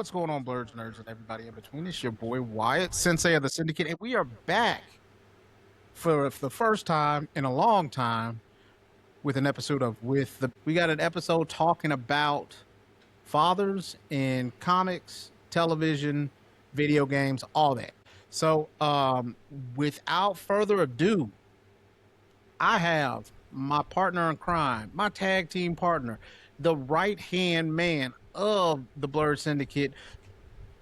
What's going on, Blerds, Nerds, and everybody in between? It's your boy Wyatt, Sensei of the Syndicate, and we are back for the first time in a long time with an episode of We got an episode talking about fathers in comics, television, video games, all that. So, without further ado, I have my partner in crime, my tag team partner, the right-hand man of the Blerd Syndicate,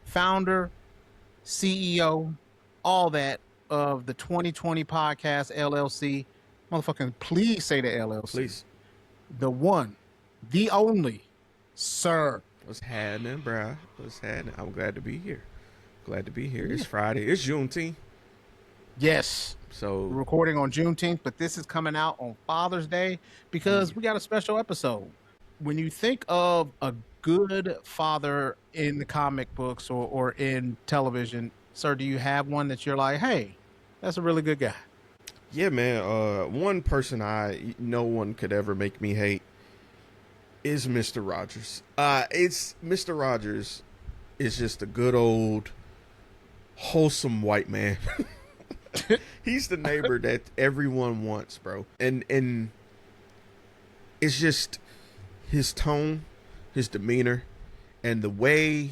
founder, CEO, all that of the 2020 Podcast LLC. Motherfucking please say the LLC. Please. The one, the only, sir. What's happening, bro? What's happening? I'm glad to be here. Glad to be here. It's Friday. It's Juneteenth. Yes. So We're recording on Juneteenth, but this is coming out on Father's Day because we got a special episode. When you think of a good father in the comic books or in television, sir, do you have one that you're like, hey, that's a really good guy? yeah, man. One person no one could ever make me hate is Mr. Rogers. It's Mr. Rogers is just a good old wholesome white man. He's the neighbor that everyone wants, bro. And it's just his tone, his demeanor, and the way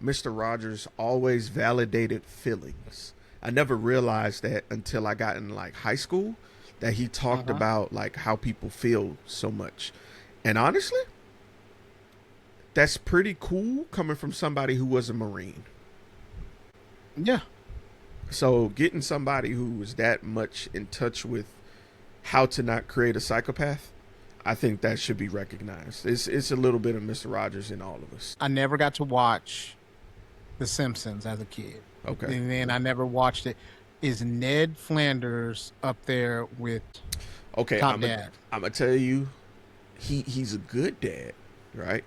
Mr. Rogers always validated feelings. I never realized that until I got in like high school, that he talked about like how people feel so much. And honestly, that's pretty cool coming from somebody who was a Marine. Yeah. So getting somebody who was that much in touch with how to not create a psychopath, I think that should be recognized. It's a little bit of Mr. Rogers in all of us. I never got to watch The Simpsons as a kid. Okay. And then I never watched it. Is Ned Flanders up there with Top Dad? I'm going to tell you, he's a good dad, right?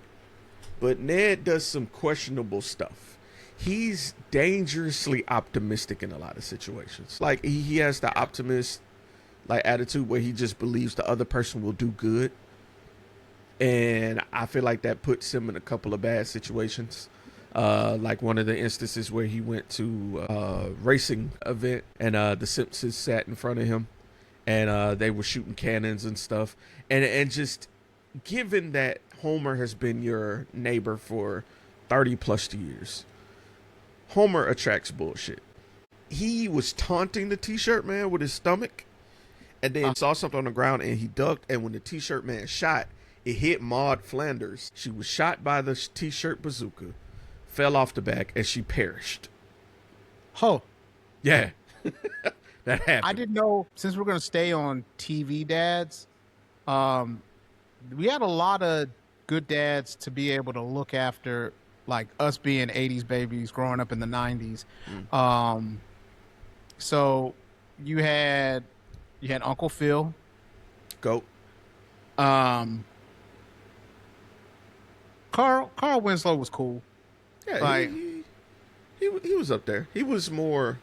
But Ned does some questionable stuff. He's dangerously optimistic in a lot of situations. Like he has the optimist like attitude where he just believes the other person will do good. And I feel like that puts him in a couple of bad situations. Like one of the instances where he went to a racing event and the Simpsons sat in front of him and they were shooting cannons and stuff. And just given that Homer has been your neighbor for 30 plus years, Homer attracts bullshit. He was taunting the t-shirt man with his stomach and then saw something on the ground and he ducked, and when the t-shirt man shot, it hit Maud Flanders. She was shot by the t-shirt bazooka, fell off the back, and she perished. Oh. Yeah. That happened. I didn't know, since we're going to stay on TV dads, we had a lot of good dads to be able to look after, like us being 80s babies growing up in the 90s. So you had Uncle Phil. Goat. Carl Winslow was cool. Yeah, like, he was up there. He was more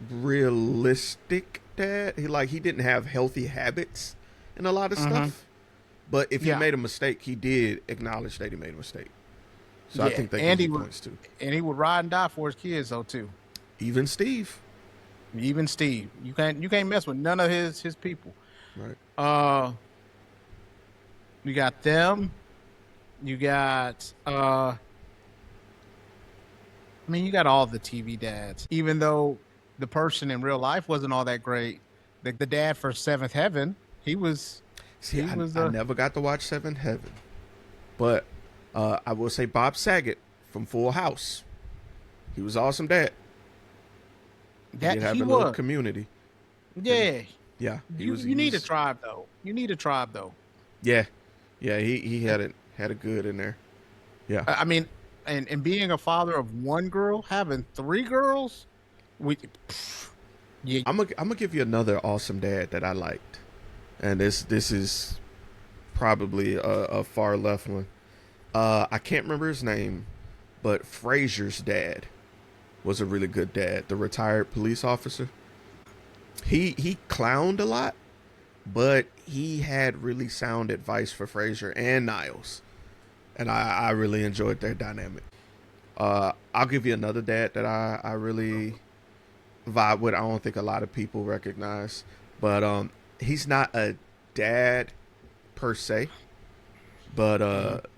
realistic dad. He didn't have healthy habits and a lot of stuff. But if he made a mistake, he did acknowledge that he made a mistake. So I think that gives you points too. And he would ride and die for his kids though too. Even Steve. You can't mess with none of his people. Right. You got them. You got you got all the TV dads. Even though the person in real life wasn't all that great, the dad for Seventh Heaven, he was. See, I never got to watch Seventh Heaven, but I will say Bob Saget from Full House. He was awesome dad. That he had he a was. little community. Yeah. Yeah. You need a tribe though. Yeah. Yeah. He had a good in there. Yeah. I mean, and being a father of one girl, having three girls, I'm gonna give you another awesome dad that I liked, and this is probably a far left one. I can't remember his name, but Frasier's dad was a really good dad. The retired police officer. He clowned a lot, but he had really sound advice for Frasier and Niles, and I really enjoyed their dynamic. I'll give you another dad that I really vibe with. I don't think a lot of people recognize, but he's not a dad per se, but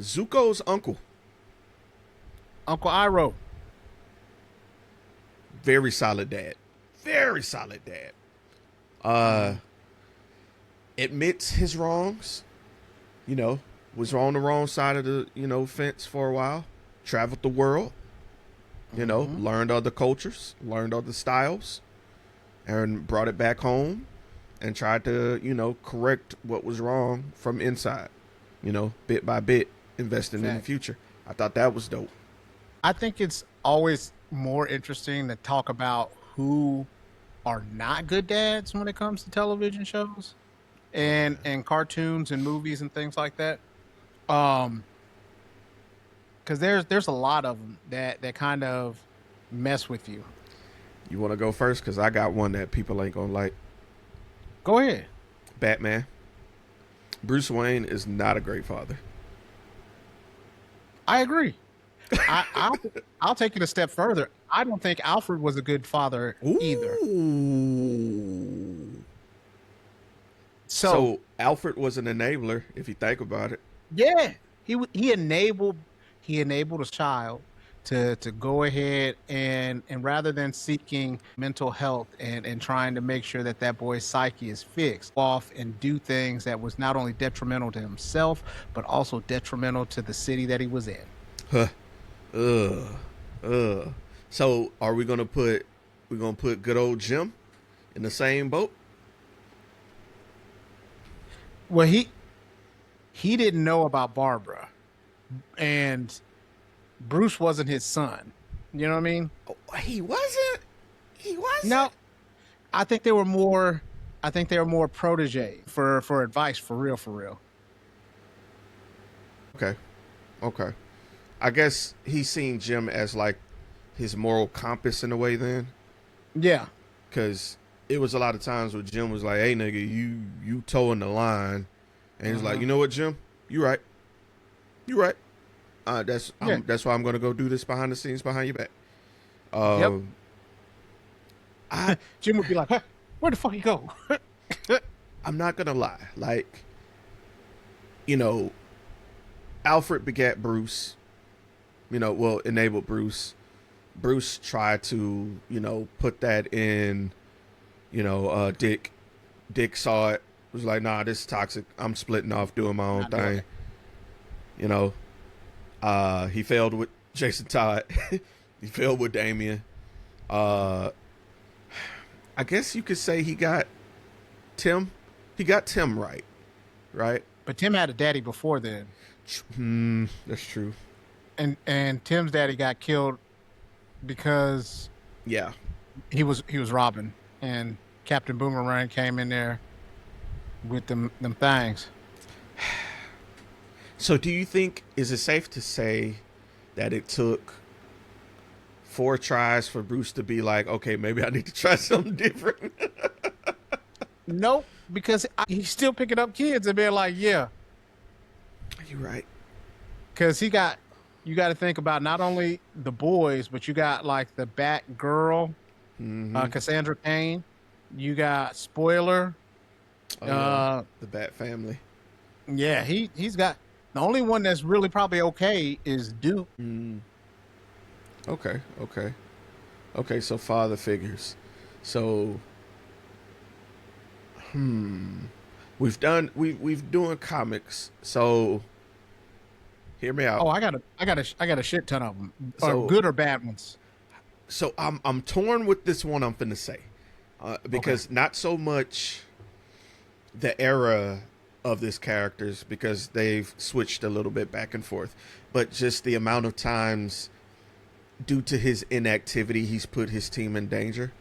Zuko's uncle, Uncle Iroh. very solid dad, very solid dad. Admits his wrongs, you know, was on the wrong side of the fence for a while, traveled the world, learned other cultures, learned other styles, and brought it back home and tried to correct what was wrong from inside, bit by bit, investing in the future. I thought that was dope. I think it's always more interesting to talk about who are not good dads when it comes to television shows and cartoons and movies and things like that. Because there's a lot of them that kind of mess with you. You want to go first? Because I got one that people ain't gonna like. Go ahead. Batman. Bruce Wayne is not a great father. I agree. I'll take it a step further. I don't think Alfred was a good father either. So Alfred was an enabler, if you think about it. Yeah, he enabled a child to go ahead and rather than seeking mental health and trying to make sure that boy's psyche is fixed, off and do things that was not only detrimental to himself but also detrimental to the city that he was in. Huh. So are we gonna put good old Jim in the same boat? Well, he didn't know about Barbara, and Bruce wasn't his son. You know what I mean? Oh, he wasn't. No, I think they were more protege for advice, for real. Okay. I guess he's seen Jim as like his moral compass in a way then. Yeah. Because it was a lot of times where Jim was like, hey, nigga, you towing the line. And he's like, you know what, Jim? You right. That's why I'm going to go do this behind the scenes, behind your back. Jim would be like, hey, where the fuck you go? I'm not going to lie. Like, Alfred begat Bruce. Enabled Bruce. Bruce tried to, put that in, Dick. Dick saw it, was like, nah, this is toxic. I'm splitting off, doing my own thing. He failed with Jason Todd. He failed with Damien. I guess you could say he got Tim. He got Tim right? But Tim had a daddy before then. That's true. And Tim's daddy got killed because he was robbing, and Captain Boomerang came in there with them things. So do you think, is it safe to say that it took 4 tries for Bruce to be like, okay, maybe I need to try something different? Nope, because he's still picking up kids and being like, yeah. You're right. Because you got to think about not only the boys, but you got like the Bat Girl, Cassandra Cain. You got Spoiler. The Bat family. Yeah, he's got, the only one that's really probably okay is Duke. Okay, so father figures. So we've doing comics. So hear me out. Oh, I got a shit ton of them. So, good or bad ones. So I'm torn with this one I'm finna say. Because not so much the era of this characters, because they've switched a little bit back and forth, but just the amount of times due to his inactivity he's put his team in danger.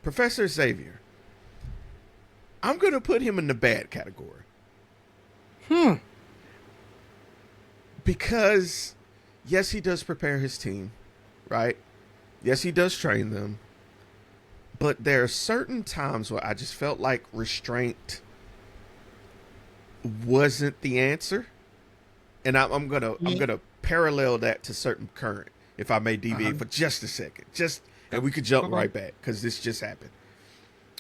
Professor Xavier, I'm gonna put him in the bad category. Because yes, he does prepare his team, right? Yes, he does train them. But there are certain times where I just felt like restraint wasn't the answer. And I'm gonna parallel that to certain current, if I may deviate for just a second. And we could jump right back because this just happened.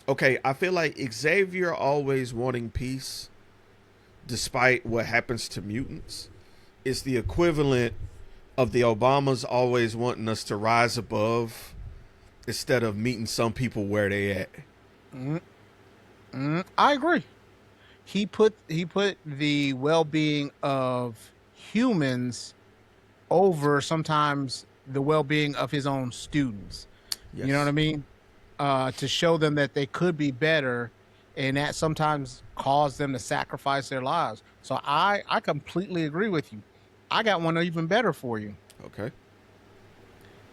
Okay, I feel like Xavier always wanting peace, despite what happens to mutants, is the equivalent of the Obamas always wanting us to rise above instead of meeting some people where they at. I agree. He put the well-being of humans over sometimes the well-being of his own students. Yes. You know what I mean? To show them that they could be better, and that sometimes caused them to sacrifice their lives. So I completely agree with you. I got one even better for you. Okay.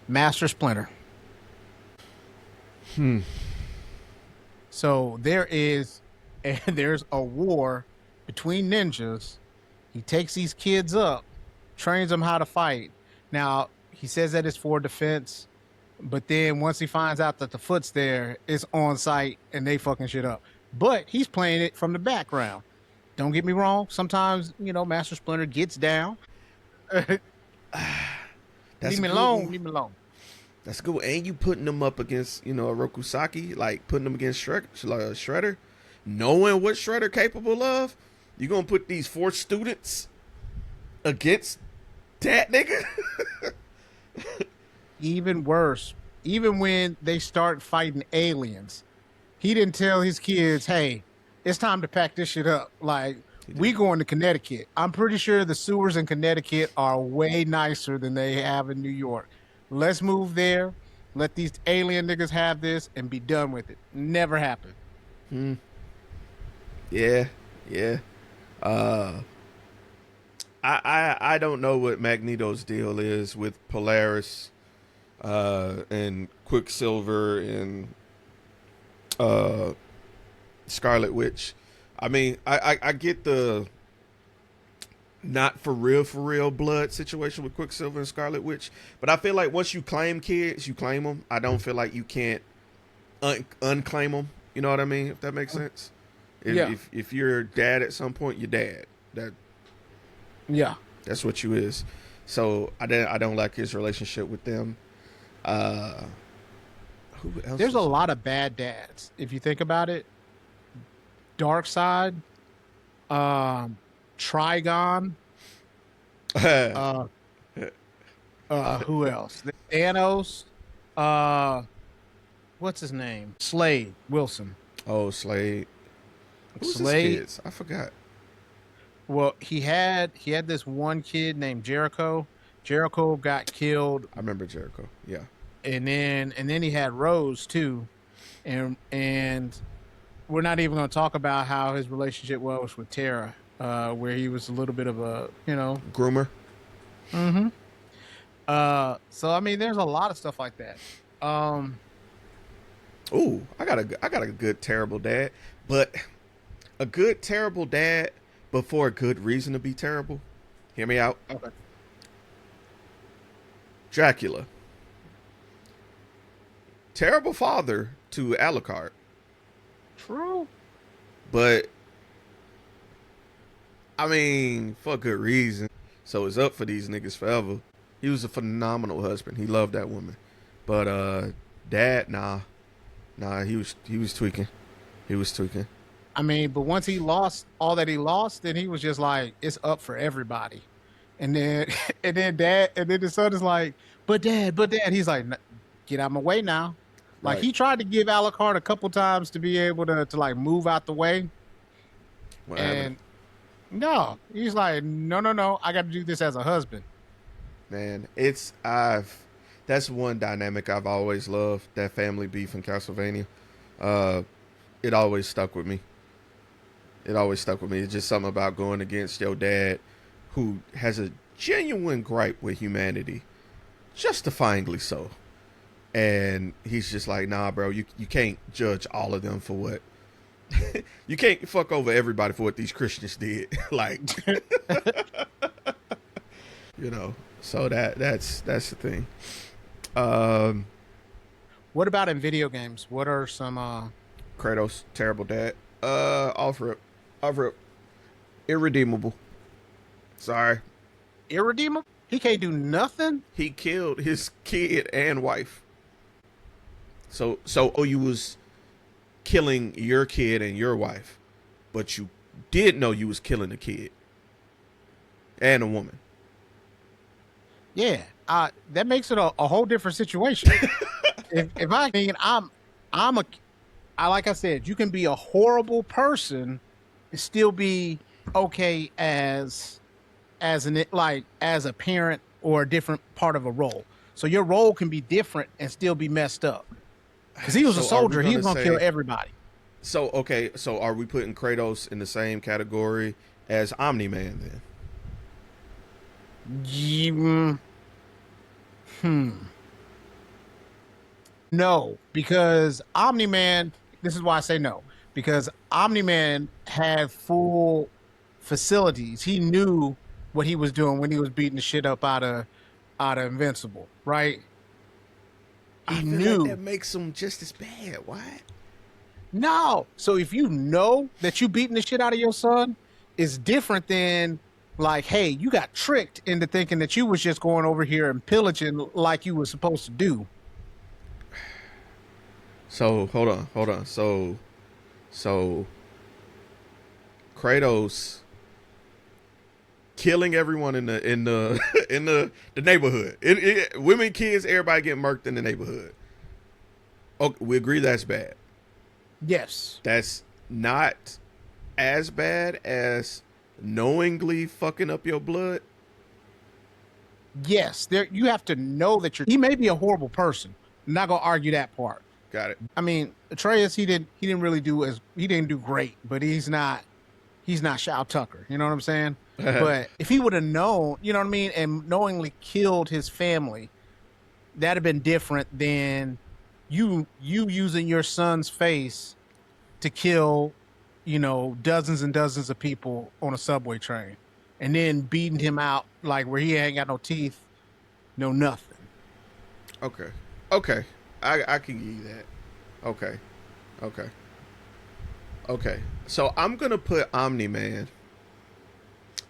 Master Splinter. So there's a war between ninjas. He takes these kids up, trains them how to fight. Now, he says that it's for defense, but then once he finds out that the foot's there, it's on site and they fucking shit up. But he's playing it from the background. Don't get me wrong. Sometimes, Master Splinter gets down. Leave me alone. Leave me alone. That's good. And you putting them up against, Orokusaki, like putting them against Shredder, knowing what Shredder capable of. You gonna put these 4 students against that nigga? Even worse, even when they start fighting aliens, he didn't tell his kids, hey, it's time to pack this shit up. Like, we going to Connecticut. I'm pretty sure the sewers in Connecticut are way nicer than they have in New York. Let's move there. Let these alien niggas have this and be done with it. Never happened. Yeah. I don't know what Magneto's deal is with Polaris and Quicksilver and Scarlet Witch. I mean, I get the not for real blood situation with Quicksilver and Scarlet Witch, but I feel like once you claim kids, you claim them. I don't feel like you can't unclaim them. You know what I mean? If that makes sense. If you're dad at some point, you're dad. That's what you is. So I don't like his relationship with them. Who else? There's a lot of bad dads if you think about it. Darkseid, Trigon, who else? Thanos, what's his name? Slade Wilson. Oh, Slade. Who's Slade? his kids? I forgot. Well, he had this one kid named Jericho. Jericho got killed. I remember Jericho. Yeah. And then he had Rose too, and we're not even going to talk about how his relationship was with Tara, where he was a little bit of a groomer. So I mean, there's a lot of stuff like that. Ooh, I got a good terrible dad, but a good terrible dad, but for a good reason to be terrible. Hear me out. Okay. Dracula. Terrible father to Alucard. True. But I mean, for good reason. So it's up for these niggas forever. He was a phenomenal husband. He loved that woman. But dad, nah, he was tweaking. He was tweaking. I mean, but once he lost all that he lost, then he was just like, it's up for everybody. And then the son is like, but dad. He's like, get out of my way now. Like, he tried to give Alucard a couple times to be able to like move out the way. What happened? No, he's like, no, I got to do this as a husband. Man, that's one dynamic I've always loved, that family beef in Castlevania. It always stuck with me. It's just something about going against your dad, who has a genuine gripe with humanity, justifyingly so. And he's just like, nah, bro, you can't judge all of them for what. You can't fuck over everybody for what these Christians did. Like, so that's the thing. What about in video games? What are some Kratos, terrible dad. Alfred, irredeemable. Sorry. Irredeemable? He can't do nothing. He killed his kid and wife. So you was killing your kid and your wife, but you did know you was killing a kid and a woman. Yeah, that makes it a whole different situation. if I mean, I like I said, you can be a horrible person and still be okay as as a parent or a different part of a role. So your role can be different and still be messed up. Because he was a soldier, he was gonna kill everybody. So okay, so are we putting Kratos in the same category as Omni-Man then? No, because Omni-Man, this is why I say no. Because Omni-Man had full facilities. He knew what he was doing when he was beating the shit up out of Invincible, right? He knew like that makes him just as bad. Why? No. So if you know that you beating the shit out of your son, it's different than like, hey, you got tricked into thinking that you was just going over here and pillaging like you were supposed to do. So hold on. So Kratos killing everyone in the in the neighborhood. Women, kids, everybody getting murked in the neighborhood. Okay, we agree that's bad. Yes. That's not as bad as knowingly fucking up your blood. Yes, there you have to know that he may be a horrible person. I'm not gonna argue that part. Got it. I mean, Atreus, he didn't do great, but he's not Shao Tucker. You know what I'm saying? But if he would have known, you know what I mean, and knowingly killed his family, that'd have been different than you using your son's face to kill, dozens and dozens of people on a subway train, and then beating him out like where he ain't got no teeth, no nothing. Okay. I can give you that. Okay. So I'm gonna put Omni-Man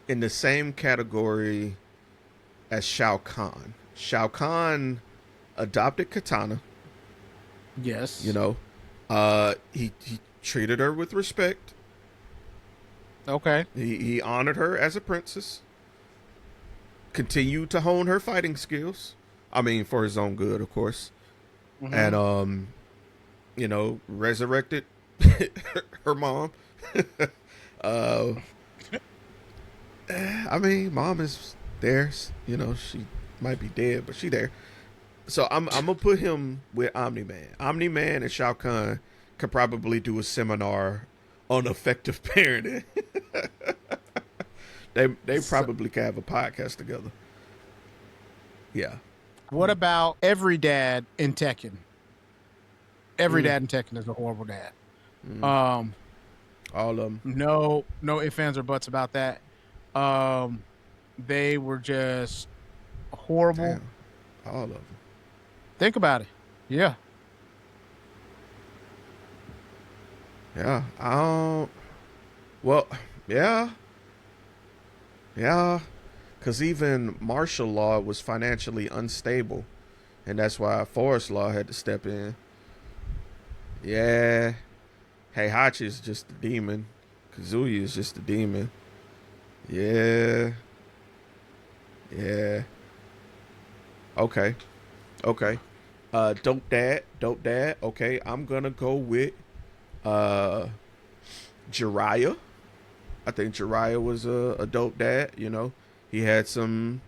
in the same category as Shao Kahn. Shao Kahn adopted Katana. Yes. He treated her with respect. Okay. He honored her as a princess. Continued to hone her fighting skills. I mean, for his own good, of course. Mm-hmm. And resurrected her mom. I mean, mom is there. She might be dead, but she there. So I'm gonna put him with Omni-Man. Omni-Man and Shao Kahn could probably do a seminar on effective parenting. They probably could have a podcast together. Yeah. What about every dad in Tekken? Every dad in Tekken is a horrible dad. All of them. No ifs, ands, or buts about that. They were just horrible. Damn. All of them. Think about it. Yeah. Yeah. Well, yeah. Yeah. Because even martial law was financially unstable. And that's why forest law had to step in. Yeah. Heihachi is just a demon. Kazuya is just a demon. Yeah. Okay. Dope dad. Okay, I'm gonna go with Jiraiya. I think Jiraiya was a dope dad. He had some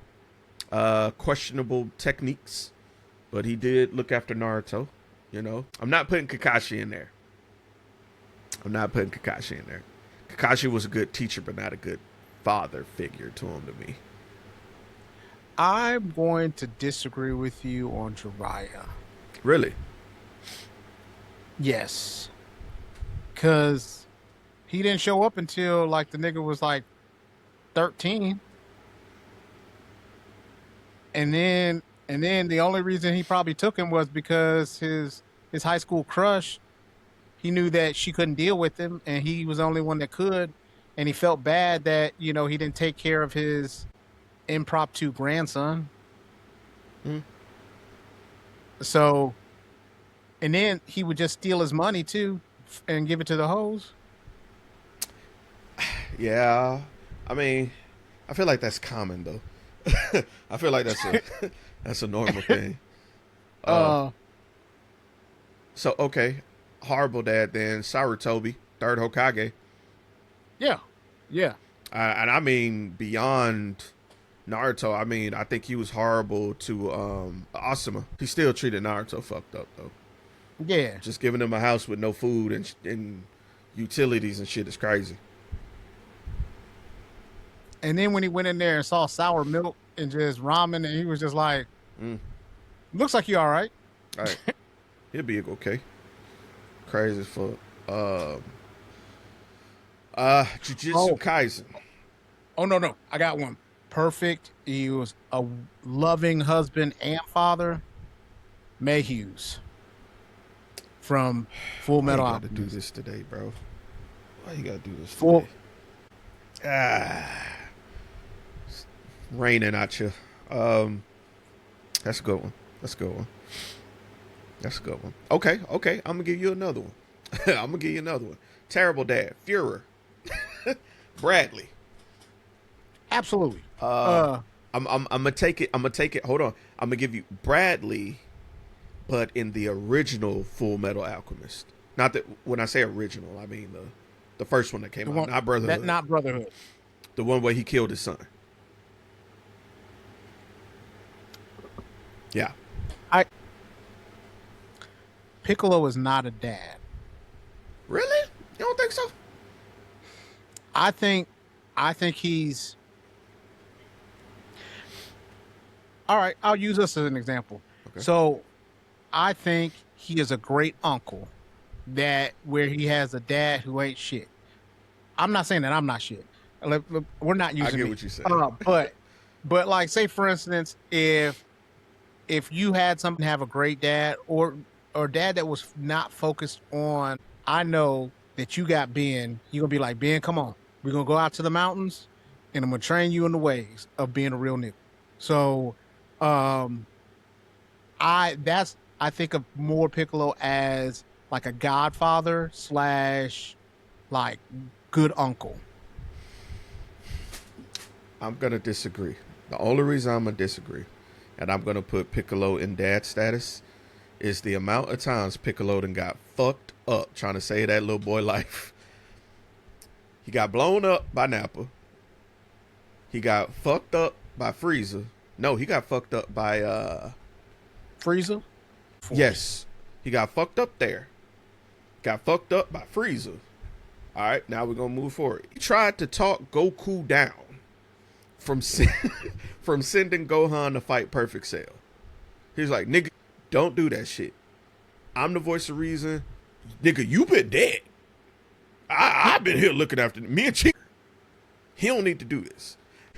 questionable techniques, but he did look after Naruto. I'm not putting Kakashi in there. Kakashi was a good teacher, but not a good father figure to him to me. I'm going to disagree with you on Jiraiya. Really? Yes. Because he didn't show up until like the nigga was like 13. And then the only reason he probably took him was because his high school crush, he knew that she couldn't deal with him and he was the only one that could. And he felt bad that, he didn't take care of his impromptu grandson. Hmm. So, and then he would just steal his money too and give it to the hoes. Yeah, I mean, I feel like that's common though. I feel like that's a normal thing. Uh, Uh, so okay, horrible dad. Then Sarutobi, third Hokage, yeah, yeah. and I mean beyond Naruto. I mean, I think he was horrible to Asuma. He still treated Naruto fucked up though. Yeah. Just giving him a house with no food and utilities and shit is crazy. And then when he went in there and saw sour milk and just ramen, and he was just like, Mm. looks like you all right. All right, he'll be okay. Crazy as fuck. Jujutsu Oh. Kaisen. Oh, no. I got one. Perfect. He was a loving husband and father. May Hughes from Full Why you Metal gotta do Alchemist. this today, bro? Why you gotta do this Full, today? It's raining at you. That's a good one. That's a good one. That's a good one. Okay. I'm gonna give you another one. I'm gonna give you another one. Terrible dad, Führer, Bradley. absolutely. I'm gonna take it. I'm gonna take it. Hold on. I'm gonna give you Bradley, but in the original Full Metal Alchemist. Not that when I say original, I mean the first one that came out, not Brotherhood. Not Brotherhood. The one where he killed his son. Yeah. Piccolo is not a dad. Really? You don't think so? I think he's all right. I'll use us as an example. Okay. So I think he is a great uncle that where he has a dad who ain't shit. I'm not saying that I'm not shit. We're not using I get me. what you're saying. But like say for instance, if you had something have a great dad or dad that was not focused on, I know that you got Ben, you're gonna be like, Ben, come on. We're gonna go out to the mountains and I'm gonna train you in the ways of being a real nigga. So I think of more Piccolo as like a godfather / like good uncle. I'm gonna disagree. The only reason I'm gonna disagree, and I'm gonna put Piccolo in dad status, is the amount of times Piccolo done got fucked up trying to save that little boy life. He got blown up by Nappa. He got fucked up by Frieza. No, he got fucked up by Frieza? Yes. He got fucked up there. Got fucked up by Frieza. Alright, now we're gonna move forward. He tried to talk Goku down from from sending Gohan to fight Perfect Cell. He's like, nigga, don't do that shit. I'm the voice of reason. Nigga, you been dead. I've been here looking after me and Chief. He don't need to do this.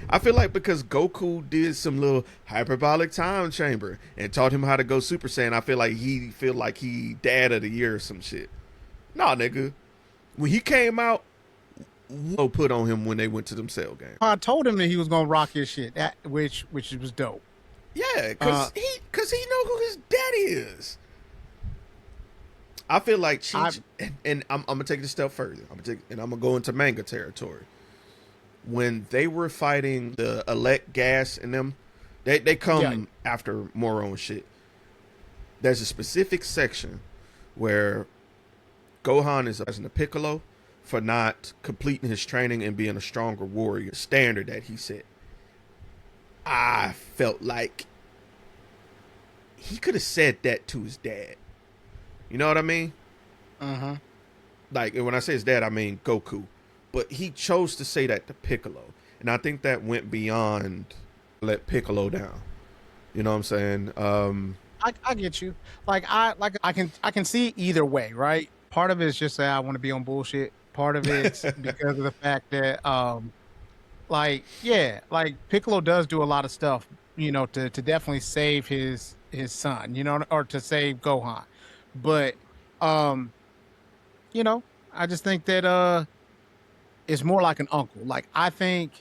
I feel like because Goku did some little hyperbolic time chamber and taught him how to go Super Saiyan, I feel like he dad of the year or some shit. Nah, nigga. When he came out, put on him when they went to them Cell games. I told him that he was gonna rock his shit, which was dope. Yeah, cause he know who his daddy is. I feel like and I'm gonna take it a step further. I'm gonna go into manga territory. When they were fighting the elect gas and them, they come after Moro and shit. There's a specific section where Gohan is as a Piccolo for not completing his training and being a stronger warrior standard that he set. I felt like he could have said that to his dad. You know what I mean? Uh-huh. Like, when I say his dad, I mean Goku. But he chose to say that to Piccolo. And I think that went beyond let Piccolo down. You know what I'm saying? I get you. I can see either way, right? Part of it is just that I want to be on bullshit. Part of it's because of the fact that Piccolo does do a lot of stuff, to definitely save his son, or to save Gohan. But I just think that it's more like an uncle. Like I think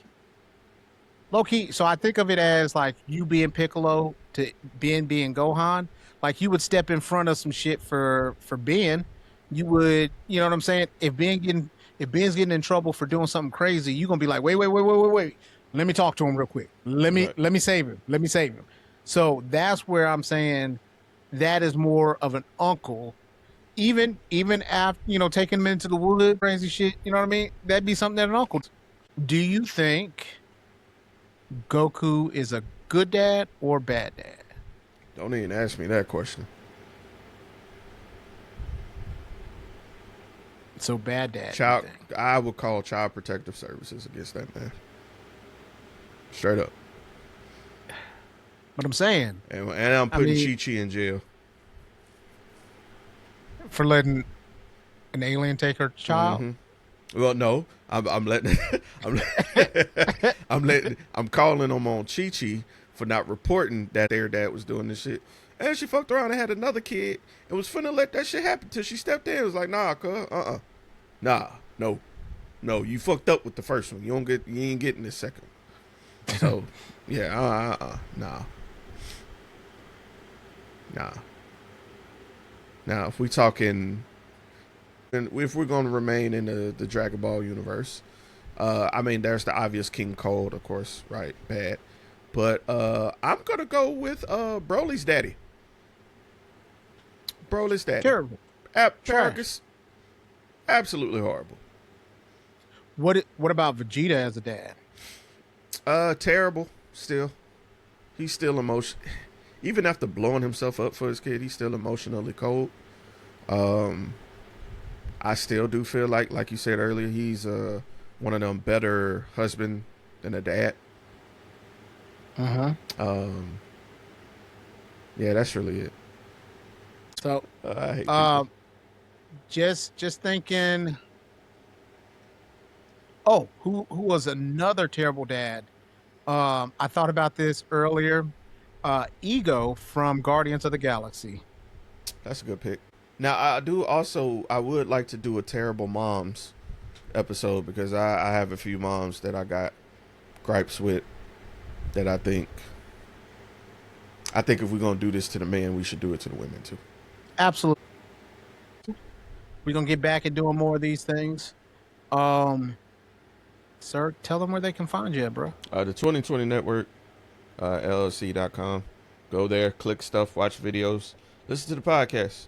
Low key, so I think of it as like you being Piccolo to Ben being Gohan. Like you would step in front of some shit for Ben. You would, you know what I'm saying? If Ben's getting in trouble for doing something crazy, you're gonna be like, wait. Let me talk to him real quick. Right. Let me save him. Let me save him. So that's where I'm saying that is more of an uncle. Even after, taking him into the wood, crazy shit, you know what I mean? That'd be something that an uncle. Do you think Goku is a good dad or bad dad? Don't even ask me that question. So bad dad, you Child, think? I would call Child Protective Services against that man. Straight up. But I'm saying, And I'm I putting mean, Chi Chi in jail. for letting an alien take her child. Hmm. Well, no, I'm letting, I'm, I'm calling them on Chi Chi for not reporting that their dad was doing this shit. And she fucked around and had another kid and was finna let that shit happen till she stepped in. It was like, nah, cuz, nah, no, you fucked up with the first one. You ain't getting this second. So, yeah, nah. Now, if we talking, and if we're gonna remain in the Dragon Ball universe, I mean, there's the obvious King Cold, of course, right? Bad, but I'm gonna go with Broly's daddy. Broly's daddy. Terrible, trash. Tragus, absolutely horrible. What about Vegeta as a dad? Terrible. Still, he's still emotion. Even after blowing himself up for his kid, he's still emotionally cold. I still do feel like you said earlier, he's one of them better husband than a dad. Uh-huh. Yeah, that's really it. So, I hate people. um, just thinking. Oh, who was another terrible dad? I thought about this earlier. Ego from Guardians of the Galaxy. That's a good pick. Now I would like to do a terrible moms episode because I have a few moms that I got gripes with that I think if we're gonna do this to the men, we should do it to the women too. Absolutely. We're gonna get back and doing more of these things. Um, sir, tell them where they can find you, bro. The 2020 Network, LLC.com. Go there, click stuff, watch videos, listen to the podcast.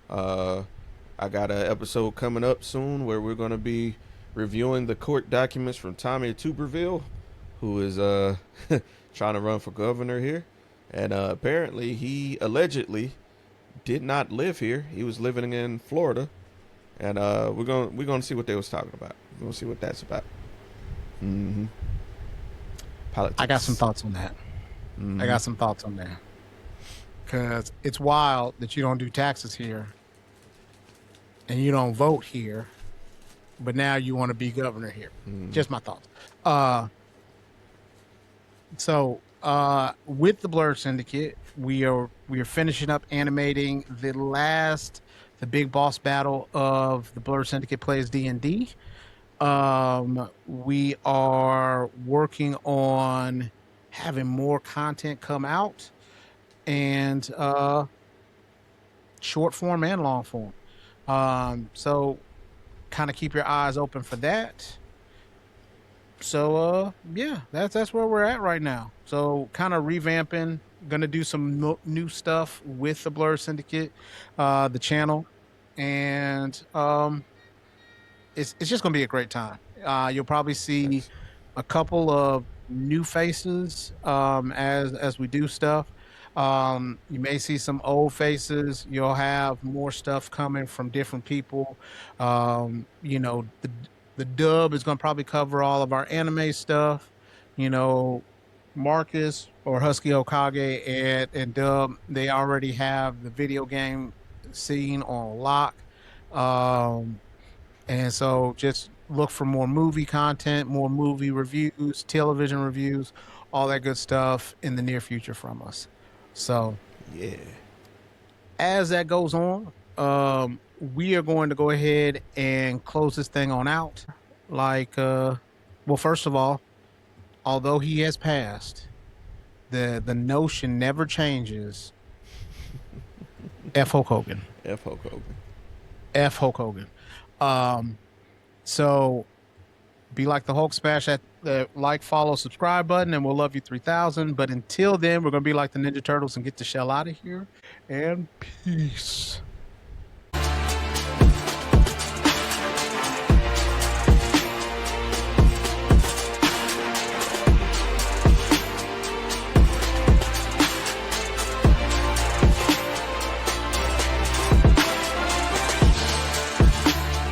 I got an episode coming up soon where we're going to be reviewing the court documents from Tommy Tuberville, who is trying to run for governor here. And apparently he allegedly did not live here. He was living in Florida. And we're gonna see what they was talking about. We're gonna see what that's about. Mm-hmm. Politics. I got some thoughts on that. Mm-hmm. I got some thoughts on that. Because it's wild that you don't do taxes here and you don't vote here, but now you want to be governor here. Mm-hmm. Just my thoughts. So with the Blerd Syndicate, we are finishing up animating the big boss battle of the Blerd Syndicate plays D&D. We are working on having more content come out, and short form and long form. So kind of keep your eyes open for that. So yeah, that's where we're at right now. So kind of revamping, gonna do some new stuff with the Blerd Syndicate, the channel, and it's just gonna be a great time. You'll probably see a couple of new faces as we do stuff. You may see some old faces. You'll have more stuff coming from different people. The dub is going to probably cover all of our anime stuff. You know, Marcus or Husky Okage and Dub, they already have the video game scene on lock. And so just look for more movie content, more movie reviews, television reviews, all that good stuff in the near future from us. So, Yeah. as that goes on, we are going to go ahead and close this thing on out. Well, first of all, although he has passed, the notion never changes. F. Hulk Hogan. F. Hulk Hogan. F. Hulk Hogan. So be like the Hulk, smash that like, follow, subscribe button, and we'll love you 3000. But until then, we're going to be like the Ninja Turtles and get the shell out of here. And peace.